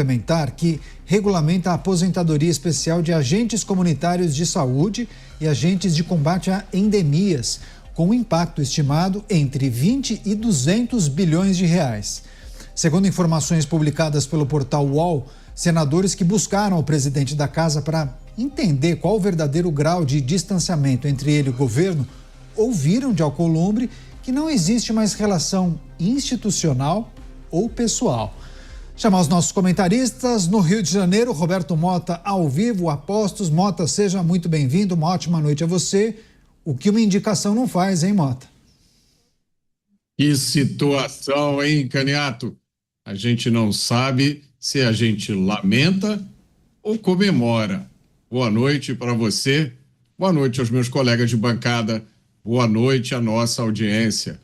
Complementar que regulamenta a aposentadoria especial de agentes comunitários de saúde e agentes de combate a endemias, com um impacto estimado entre 20 e 200 bilhões de reais. Segundo informações publicadas pelo portal UOL, senadores que buscaram o presidente da casa para entender qual o verdadeiro grau de distanciamento entre ele e o governo, ouviram de Alcolumbre que não existe mais relação institucional ou pessoal. Chamar os nossos comentaristas no Rio de Janeiro, Roberto Mota ao vivo, Apostos. Mota, seja muito bem-vindo, uma ótima noite a você. O que uma indicação não faz, hein, Mota? Que situação, hein, Caniato? A gente não sabe se a gente lamenta ou comemora. Boa noite para você, boa noite aos meus colegas de bancada, boa noite à nossa audiência.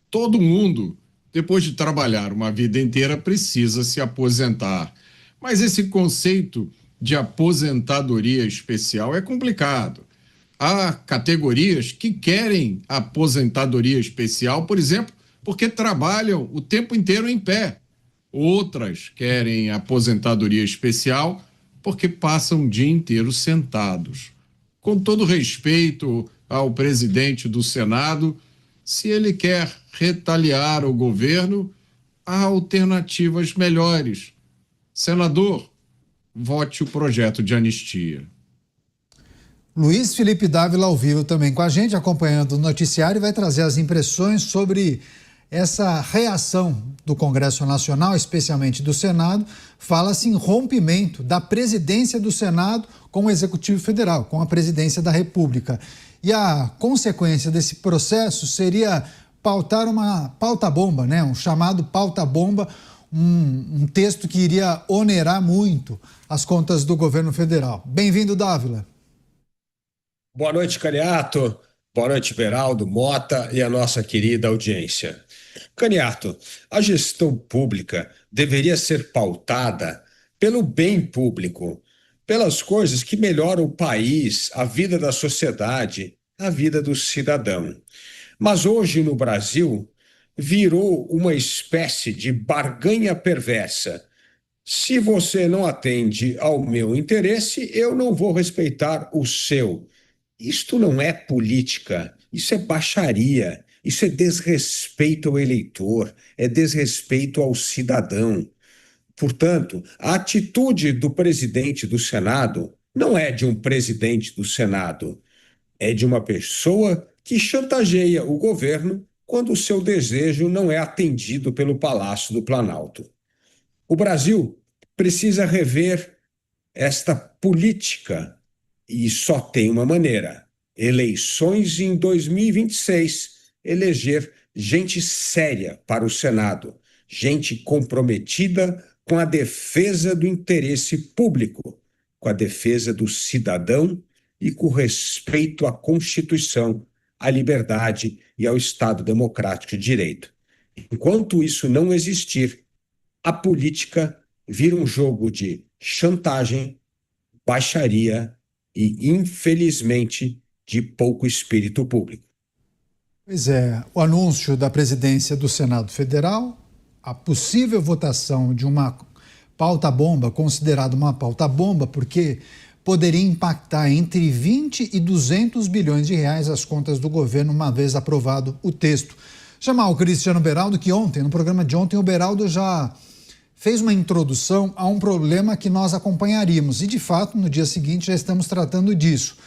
Todo mundo, depois de trabalhar uma vida inteira, precisa se aposentar. Mas esse conceito de aposentadoria especial é complicado. Há categorias que querem aposentadoria especial, por exemplo, porque trabalham o tempo inteiro em pé. Outras querem aposentadoria especial porque passam o dia inteiro sentados. Com todo respeito ao presidente do Senado, se ele quer retaliar o governo, há alternativas melhores. Senador, vote o projeto de anistia. Luiz Felipe Dávila ao vivo também com a gente, acompanhando o noticiário, e vai trazer as impressões sobre essa reação do Congresso Nacional, especialmente do Senado. Fala-se em rompimento da presidência do Senado com o Executivo Federal, com a presidência da República. E a consequência desse processo seria pautar uma pauta-bomba, né? Um chamado pauta-bomba, um texto que iria onerar muito as contas do governo federal. Bem-vindo, Dávila. Boa noite, Caniato. Boa noite, Beraldo, Mota e a nossa querida audiência. Caniato, a gestão pública deveria ser pautada pelo bem público, pelas coisas que melhoram o país, a vida da sociedade, a vida do cidadão. Mas hoje no Brasil virou uma espécie de barganha perversa. Se você não atende ao meu interesse, eu não vou respeitar o seu. Isto não é política, isso é baixaria, isso é desrespeito ao eleitor, é desrespeito ao cidadão. Portanto, a atitude do presidente do Senado não é de um presidente do Senado, é de uma pessoa que chantageia o governo quando o seu desejo não é atendido pelo Palácio do Planalto. O Brasil precisa rever esta política e só tem uma maneira: eleições em 2026, eleger gente séria para o Senado, gente comprometida com a defesa do interesse público, com a defesa do cidadão e com respeito à Constituição, à liberdade e ao Estado democrático de direito. Enquanto isso não existir, a política vira um jogo de chantagem, baixaria e, infelizmente, de pouco espírito público. Pois é, o anúncio da presidência do Senado Federal, a possível votação de uma pauta-bomba, considerada uma pauta-bomba, porque poderia impactar entre 20 e 200 bilhões de reais as contas do governo, uma vez aprovado o texto. Chamar o Cristiano Beraldo, que ontem, no programa de ontem, o Beraldo já fez uma introdução a um problema que nós acompanharíamos. E, de fato, no dia seguinte já estamos tratando disso.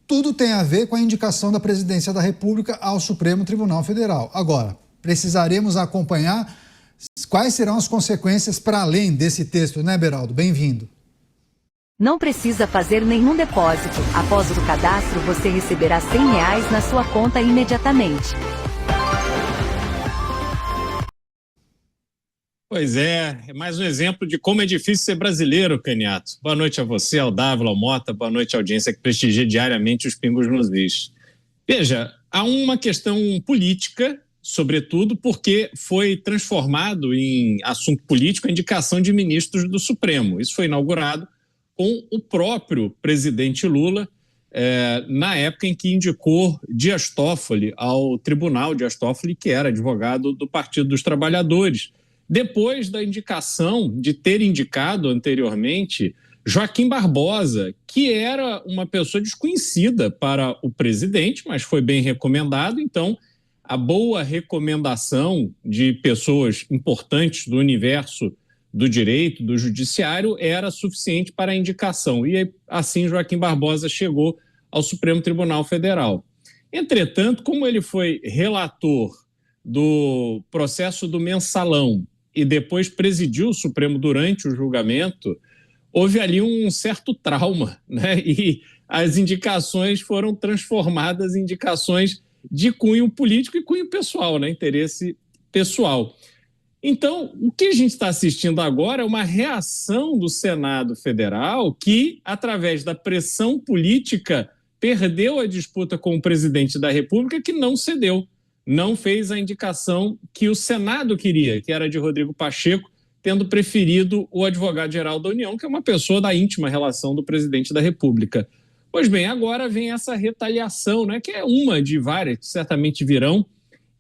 Tudo tem a ver com a indicação da presidência da República ao Supremo Tribunal Federal. Agora, precisaremos acompanhar quais serão as consequências para além desse texto, né, Beraldo? Bem-vindo. Não precisa fazer nenhum depósito. Após o cadastro, você receberá R$100 na sua conta imediatamente. Pois é mais um exemplo de como é difícil ser brasileiro, Caniato. Boa noite a você, ao Dávila, ao Mota, boa noite à audiência que prestigia diariamente os Pingos nos Is. Veja, há uma questão política, sobretudo porque foi transformado em assunto político a indicação de ministros do Supremo. Isso foi inaugurado com o próprio presidente Lula, na época em que indicou Dias Toffoli ao tribunal, Dias Toffoli, que era advogado do Partido dos Trabalhadores. depois da indicação, de ter indicado anteriormente Joaquim Barbosa, que era uma pessoa desconhecida para o presidente, mas foi bem recomendado. Então, a boa recomendação de pessoas importantes do universo do direito, do judiciário, era suficiente para a indicação. E assim Joaquim Barbosa chegou ao Supremo Tribunal Federal. Entretanto, como ele foi relator do processo do mensalão e depois presidiu o Supremo durante o julgamento, houve ali um certo trauma, né? E as indicações foram transformadas em indicações de cunho político e cunho pessoal, né? Interesse pessoal. Então, o que a gente está assistindo agora é uma reação do Senado Federal que, através da pressão política, perdeu a disputa com o presidente da República, que não cedeu, não fez a indicação que o Senado queria, que era de Rodrigo Pacheco, tendo preferido o advogado-geral da União, que é uma pessoa da íntima relação do presidente da República. Pois bem, agora vem essa retaliação, né, que é uma de várias, que certamente virão,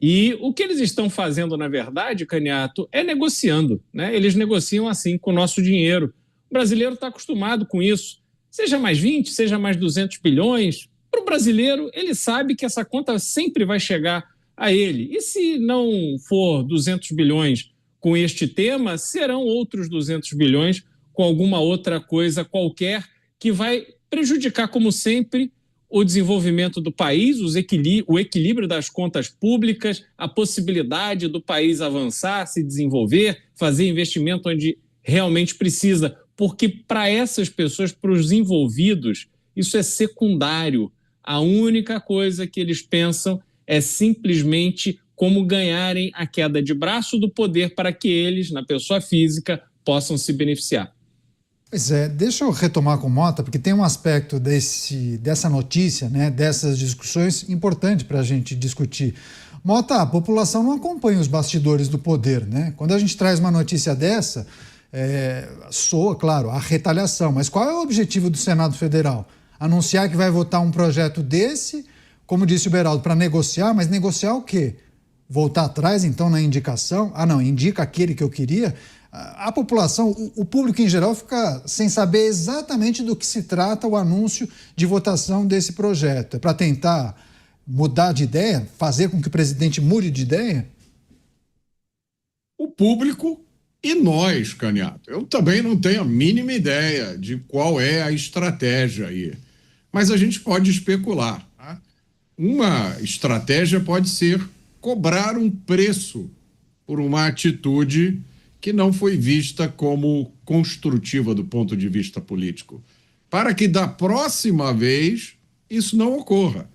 e o que eles estão fazendo, na verdade, Caniato, é negociando, né? Eles negociam assim com o nosso dinheiro. O brasileiro está acostumado com isso. Seja mais 20, seja mais 200 bilhões, para o brasileiro, ele sabe que essa conta sempre vai chegar a ele. E se não for 200 bilhões com este tema, serão outros 200 bilhões com alguma outra coisa qualquer que vai prejudicar, como sempre, o desenvolvimento do país, o equilíbrio das contas públicas, a possibilidade do país avançar, se desenvolver, fazer investimento onde realmente precisa, porque para essas pessoas, para os envolvidos, isso é secundário. A única coisa que eles pensam é simplesmente como ganharem a queda de braço do poder para que eles, na pessoa física, possam se beneficiar. Pois é, deixa eu retomar com o Mota, porque tem um aspecto dessa notícia, né, dessas discussões, importante para a gente discutir. Mota, a população não acompanha os bastidores do poder, né? Quando a gente traz uma notícia dessa, soa, claro, a retaliação. Mas qual é o objetivo do Senado Federal? Anunciar que vai votar um projeto desse, como disse o Beraldo, para negociar, mas negociar o quê? Voltar atrás, então, na indicação? Ah, não, indica aquele que eu queria. A população, o público em geral, fica sem saber exatamente do que se trata o anúncio de votação desse projeto. É para tentar mudar de ideia, fazer com que o presidente mude de ideia? O público e nós, Caniato. Eu também não tenho a mínima ideia de qual é a estratégia aí. Mas a gente pode especular. Tá? Uma estratégia pode ser cobrar um preço por uma atitude que não foi vista como construtiva do ponto de vista político, para que da próxima vez isso não ocorra.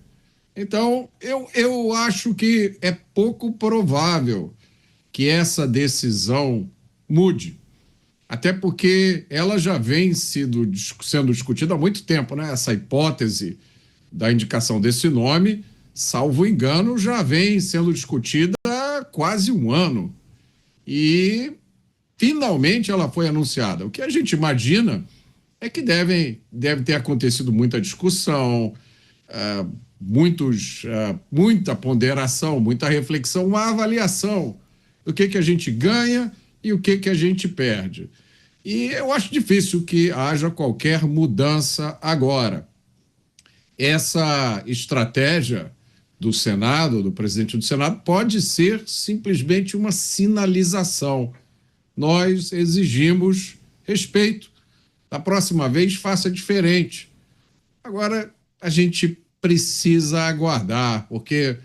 Então, eu acho que é pouco provável que essa decisão mude, até porque ela já vem sendo discutida há muito tempo, né? Essa hipótese da indicação desse nome, salvo engano, já vem sendo discutida há quase um ano. E finalmente ela foi anunciada. O que a gente imagina é que deve ter acontecido muita discussão, muita ponderação, muita reflexão, uma avaliação do que a gente ganha e o que a gente perde. E eu acho difícil que haja qualquer mudança agora. Essa estratégia do Senado, do presidente do Senado, pode ser simplesmente uma sinalização. Nós exigimos respeito. Da próxima vez, faça diferente. Agora, a gente precisa aguardar, porque,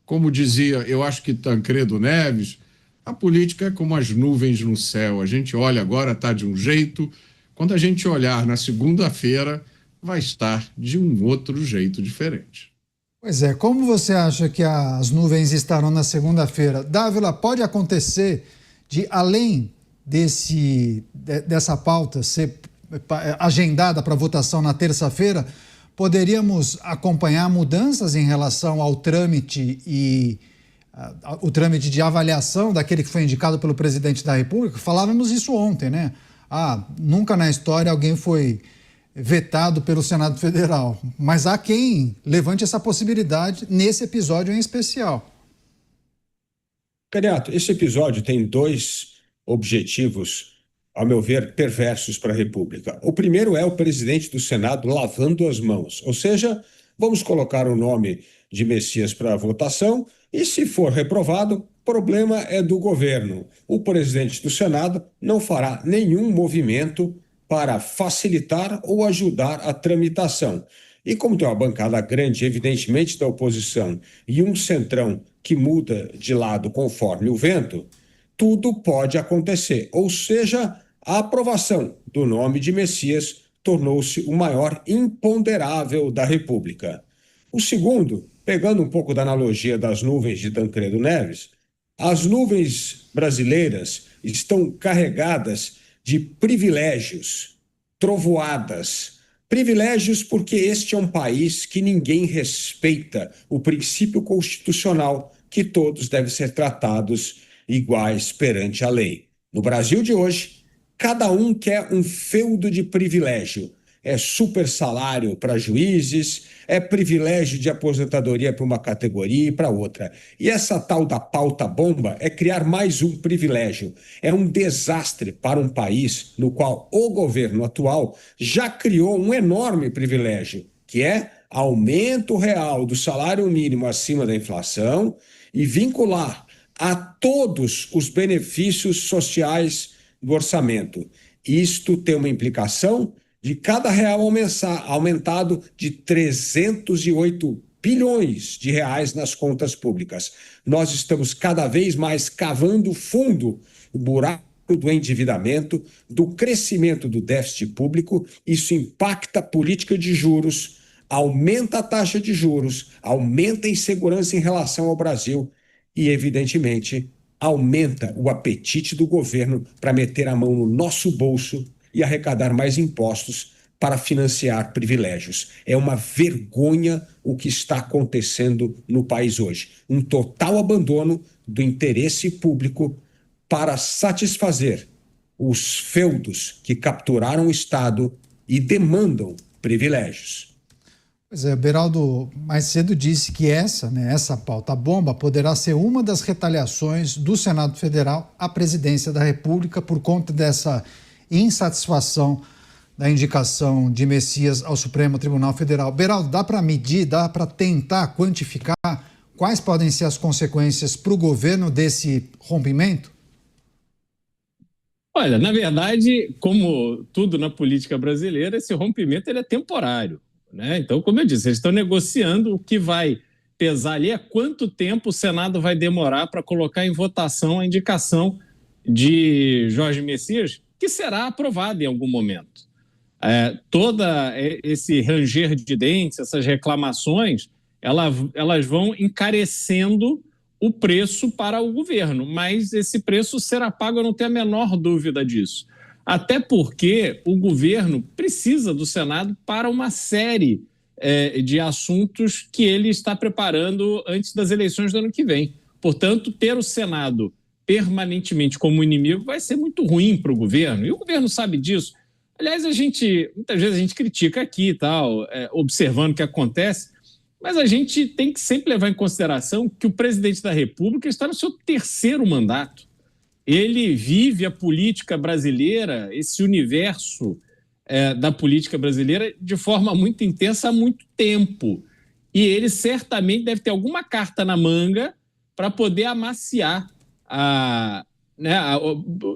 como dizia, eu acho que Tancredo Neves, a política é como as nuvens no céu. A gente olha agora, está de um jeito. Quando a gente olhar na segunda-feira, vai estar de um outro jeito diferente. Pois é, como você acha que as nuvens estarão na segunda-feira? Dávila, pode acontecer de, além dessa pauta ser agendada para votação na terça-feira, poderíamos acompanhar mudanças em relação ao trâmite o trâmite de avaliação daquele que foi indicado pelo presidente da República? Falávamos isso ontem, né? Nunca na história alguém foi vetado pelo Senado Federal, mas há quem levante essa possibilidade nesse episódio em especial. Caniato, esse episódio tem dois objetivos, ao meu ver, perversos para a República. O primeiro é o presidente do Senado lavando as mãos, ou seja, vamos colocar o nome de Messias para votação e, se for reprovado, problema é do governo. O presidente do Senado não fará nenhum movimento para facilitar ou ajudar a tramitação. E como tem uma bancada grande, evidentemente, da oposição e um centrão que muda de lado conforme o vento, tudo pode acontecer. Ou seja, a aprovação do nome de Messias tornou-se o maior imponderável da República. O segundo, pegando um pouco da analogia das nuvens de Tancredo Neves, as nuvens brasileiras estão carregadas de privilégios, trovoadas. Privilégios porque este é um país que ninguém respeita o princípio constitucional que todos devem ser tratados iguais perante a lei. No Brasil de hoje, cada um quer um feudo de privilégio. É super salário para juízes, é privilégio de aposentadoria para uma categoria e para outra. E essa tal da pauta bomba é criar mais um privilégio. É um desastre para um país no qual o governo atual já criou um enorme privilégio, que é aumento real do salário mínimo acima da inflação e vincular a todos os benefícios sociais do orçamento. Isto tem uma implicação de cada real aumentado de 308 bilhões de reais nas contas públicas. Nós estamos cada vez mais cavando fundo o buraco do endividamento, do crescimento do déficit público. Isso impacta a política de juros, aumenta a taxa de juros, aumenta a insegurança em relação ao Brasil e, evidentemente, aumenta o apetite do governo para meter a mão no nosso bolso e arrecadar mais impostos para financiar privilégios. É uma vergonha o que está acontecendo no país hoje. Um total abandono do interesse público para satisfazer os feudos que capturaram o Estado e demandam privilégios. Pois é, Beraldo mais cedo disse que essa pauta-bomba poderá ser uma das retaliações do Senado Federal à presidência da República por conta dessa insatisfação da indicação de Messias ao Supremo Tribunal Federal. Beraldo, dá para medir, dá para tentar quantificar quais podem ser as consequências para o governo desse rompimento? Olha, na verdade, como tudo na política brasileira, esse rompimento ele é temporário, né? Então, como eu disse, eles estão negociando o que vai pesar ali, é quanto tempo o Senado vai demorar para colocar em votação a indicação de Jorge Messias, que será aprovado em algum momento. Todo esse ranger de dentes, essas reclamações, elas vão encarecendo o preço para o governo, mas esse preço será pago, eu não tenho a menor dúvida disso. Até porque o governo precisa do Senado para uma série de assuntos que ele está preparando antes das eleições do ano que vem. Portanto, ter o Senado permanentemente como inimigo vai ser muito ruim para o governo, e o governo sabe disso. Aliás, muitas vezes a gente critica aqui e tal, observando o que acontece, mas a gente tem que sempre levar em consideração que o presidente da República está no seu terceiro mandato. Ele vive a política brasileira, esse universo da política brasileira, de forma muito intensa há muito tempo. E ele certamente deve ter alguma carta na manga para poder amaciar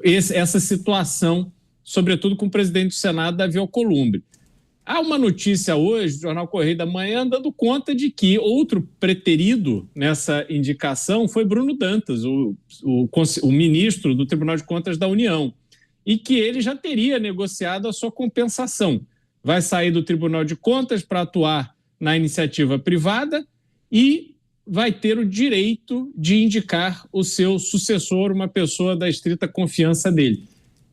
essa situação, sobretudo com o presidente do Senado, Davi Alcolumbre. Há uma notícia hoje, do Jornal Correio da Manhã, dando conta de que outro preterido nessa indicação foi Bruno Dantas, o ministro do Tribunal de Contas da União, e que ele já teria negociado a sua compensação. Vai sair do Tribunal de Contas para atuar na iniciativa privada e vai ter o direito de indicar o seu sucessor, uma pessoa da estrita confiança dele.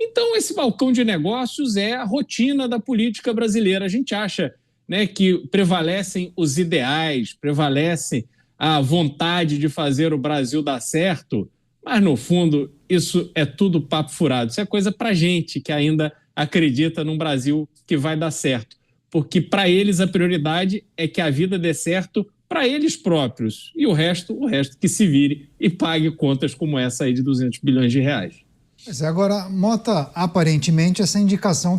Então, esse balcão de negócios é a rotina da política brasileira. A gente acha, né, que prevalecem os ideais, prevalece a vontade de fazer o Brasil dar certo, mas, no fundo, isso é tudo papo furado. Isso é coisa para gente que ainda acredita num Brasil que vai dar certo. Porque, para eles, a prioridade é que a vida dê certo para eles próprios. E o resto que se vire e pague contas como essa aí de 200 bilhões de reais. Mas agora, Mota, aparentemente essa indicação